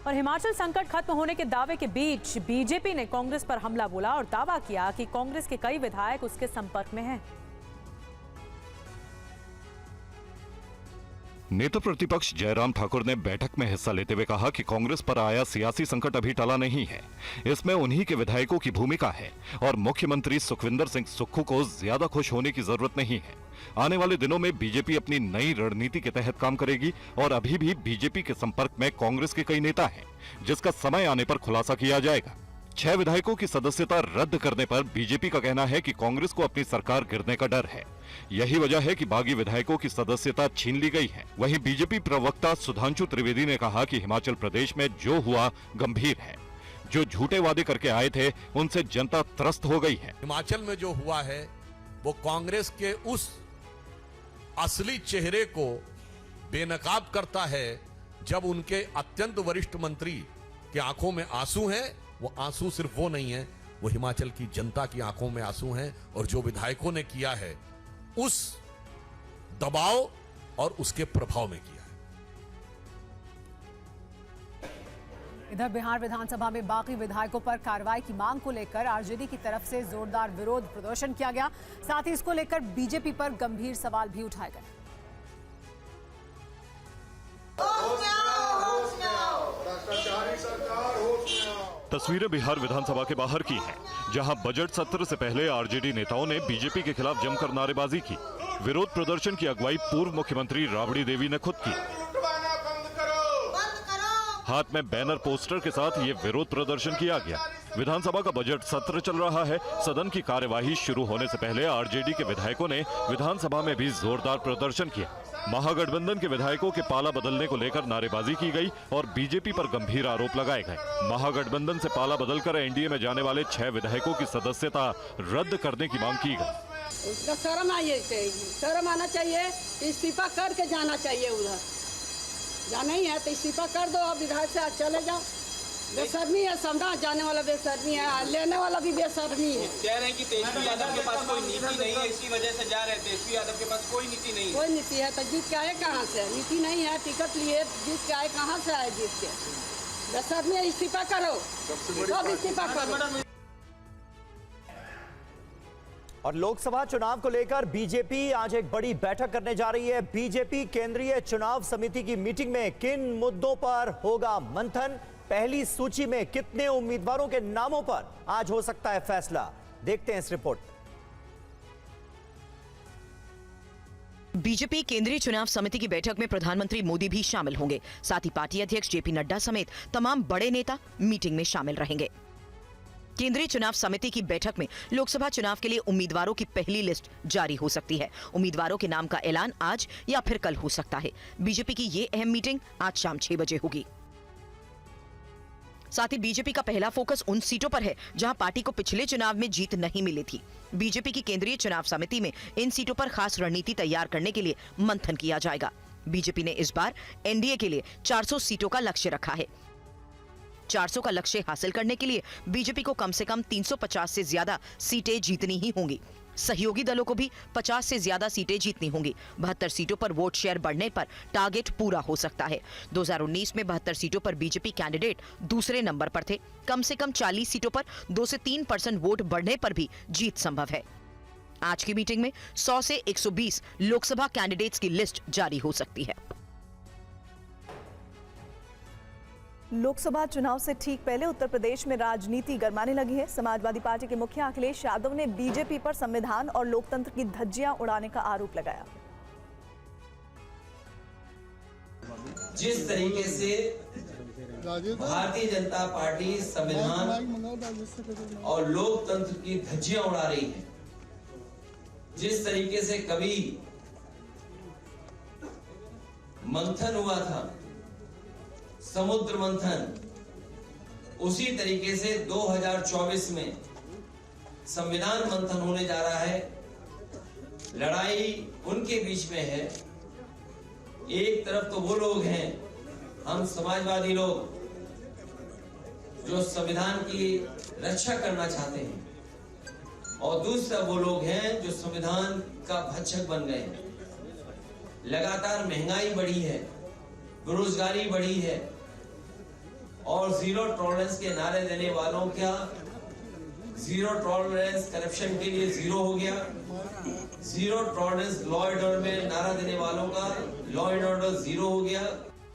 और हिमाचल संकट खत्म होने के दावे के बीच बीजेपी ने कांग्रेस पर हमला बोला और दावा किया कि कांग्रेस के कई विधायक उसके संपर्क में हैं। नेता प्रतिपक्ष जयराम ठाकुर ने बैठक में हिस्सा लेते हुए कहा कि कांग्रेस पर आया सियासी संकट अभी टला नहीं है, इसमें उन्हीं के विधायकों की भूमिका है और मुख्यमंत्री सुखविंदर सिंह सुक्खू को ज्यादा खुश होने की जरूरत नहीं है। आने वाले दिनों में बीजेपी अपनी नई रणनीति के तहत काम करेगी और अभी भी बीजेपी के संपर्क में कांग्रेस के कई नेता हैं, जिसका समय आने पर खुलासा किया जाएगा। 6 विधायकों की सदस्यता रद्द करने पर बीजेपी का कहना है कि कांग्रेस को अपनी सरकार गिरने का डर है। यही वजह है कि बागी विधायकों की सदस्यता छीन ली गई है। वहीं बीजेपी प्रवक्ता सुधांशु त्रिवेदी ने कहा कि हिमाचल प्रदेश में जो हुआ गंभीर है। जो झूठे वादे करके आए थे उनसे जनता त्रस्त हो गई है। हिमाचल में जो हुआ है वो कांग्रेस के उस असली चेहरे को बेनकाब करता है जब उनके अत्यंत वरिष्ठ मंत्री की आंखों में आंसू हैं। वो आंसू सिर्फ वो नहीं है, वो हिमाचल की जनता की आंखों में आंसू हैं और जो विधायकों ने किया है उस दबाव और उसके प्रभाव में किया है। इधर बिहार विधानसभा में बाकी विधायकों पर कार्रवाई की मांग को लेकर आरजेडी की तरफ से जोरदार विरोध प्रदर्शन किया गया। साथ ही इसको लेकर बीजेपी पर गंभीर सवाल भी उठाए गए। तस्वीरें बिहार विधानसभा के बाहर की हैं, जहां बजट सत्र से पहले आरजेडी नेताओं ने बीजेपी के खिलाफ जमकर नारेबाजी की। विरोध प्रदर्शन की अगुवाई पूर्व मुख्यमंत्री राबड़ी देवी ने खुद की। हाथ में बैनर पोस्टर के साथ ये विरोध प्रदर्शन किया गया। विधानसभा का बजट सत्र चल रहा है। सदन की कार्यवाही शुरू होने से पहले आरजेडी के विधायकों ने विधानसभा में भी जोरदार प्रदर्शन किया। महागठबंधन के विधायकों के पाला बदलने को लेकर नारेबाजी की गई और बीजेपी पर गंभीर आरोप लगाए गए। महागठबंधन से पाला बदलकर एनडीए में जाने वाले 6 विधायकों की सदस्यता रद्द करने की मांग की गई। उसका शर्म आना चाहिए, इस्तीफा करके जाना चाहिए। उधर जाना ही है तो इस्तीफा कर दो, अब विधायक से आज चले जाओ। बेशर्मी है, समझा जाने वाला बेशर्मी है, लेने वाला भी बेशर्मी है। कह रहे हैं कि तेजस्वी यादव के पास कोई नीति नहीं है, इसी वजह से जा रहे हैं। तेजस्वी यादव के पास कोई नीति नहीं है। कोई नीति है तो जीत के आए कहाँ से? नीति नहीं है, टिकट लिए जीत के आए कहाँ से आए? जीत के बेशर्मी है, इस्तीफा करो, सब इस्तीफा करो। और लोकसभा चुनाव को लेकर बीजेपी आज एक बड़ी बैठक करने जा रही है। बीजेपी केंद्रीय चुनाव समिति की मीटिंग में किन मुद्दों पर होगा मंथन? पहली सूची में कितने उम्मीदवारों के नामों पर आज हो सकता है फैसला? देखते हैं इस रिपोर्ट। बीजेपी केंद्रीय चुनाव समिति की बैठक में प्रधानमंत्री मोदी भी शामिल होंगे। साथ ही पार्टी अध्यक्ष जेपी नड्डा समेत तमाम बड़े नेता मीटिंग में शामिल रहेंगे। केंद्रीय चुनाव समिति की बैठक में लोकसभा चुनाव के लिए उम्मीदवारों की पहली लिस्ट जारी हो सकती है। उम्मीदवारों के नाम का ऐलान आज या फिर कल हो सकता है। बीजेपी की ये अहम मीटिंग आज शाम 6 बजे होगी। साथ ही बीजेपी का पहला फोकस उन सीटों पर है जहां पार्टी को पिछले चुनाव में जीत नहीं मिली थी। बीजेपी की केंद्रीय चुनाव समिति में इन सीटों पर खास रणनीति तैयार करने के लिए मंथन किया जाएगा। बीजेपी ने इस बार एनडीए के लिए 400 सीटों का लक्ष्य रखा है। 400 का लक्ष्य हासिल करने के लिए बीजेपी को कम से कम 350 से ज्यादा सीटें जीतनी ही होंगी। सहयोगी दलों को भी 50 से ज्यादा सीटें जीतनी होंगी। 72 सीटों पर वोट शेयर बढ़ने पर टारगेट पूरा हो सकता है। 2019 में 72 सीटों पर बीजेपी कैंडिडेट दूसरे नंबर पर थे। कम से कम 40 सीटों पर 2 से 3% वोट बढ़ने पर भी जीत संभव है। आज की मीटिंग में 100 से 120 लोकसभा कैंडिडेट्स की लिस्ट जारी हो सकती है। लोकसभा चुनाव से ठीक पहले उत्तर प्रदेश में राजनीति गरमाने लगी है। समाजवादी पार्टी के मुखिया अखिलेश यादव ने बीजेपी पर संविधान और लोकतंत्र की धज्जियां उड़ाने का आरोप लगाया। जिस तरीके से भारतीय जनता पार्टी संविधान और लोकतंत्र की धज्जियां उड़ा रही है, जिस तरीके से कभी मंथन हुआ था, समुद्र मंथन, उसी तरीके से 2024 में संविधान मंथन होने जा रहा है। लड़ाई उनके बीच में है। एक तरफ तो वो लोग हैं, हम समाजवादी लोग, जो संविधान की रक्षा करना चाहते हैं, और दूसरा वो लोग हैं जो संविधान का भक्षक बन गए हैं। लगातार महंगाई बढ़ी है, बेरोजगारी बढ़ी है, और जीरो टॉलरेंस के नारे देने वालों का जीरो टॉलरेंस करप्शन के लिए जीरो हो गया, zero tolerance law and order में नारा देने वालों का लॉ एंड ऑर्डर जीरो हो गया।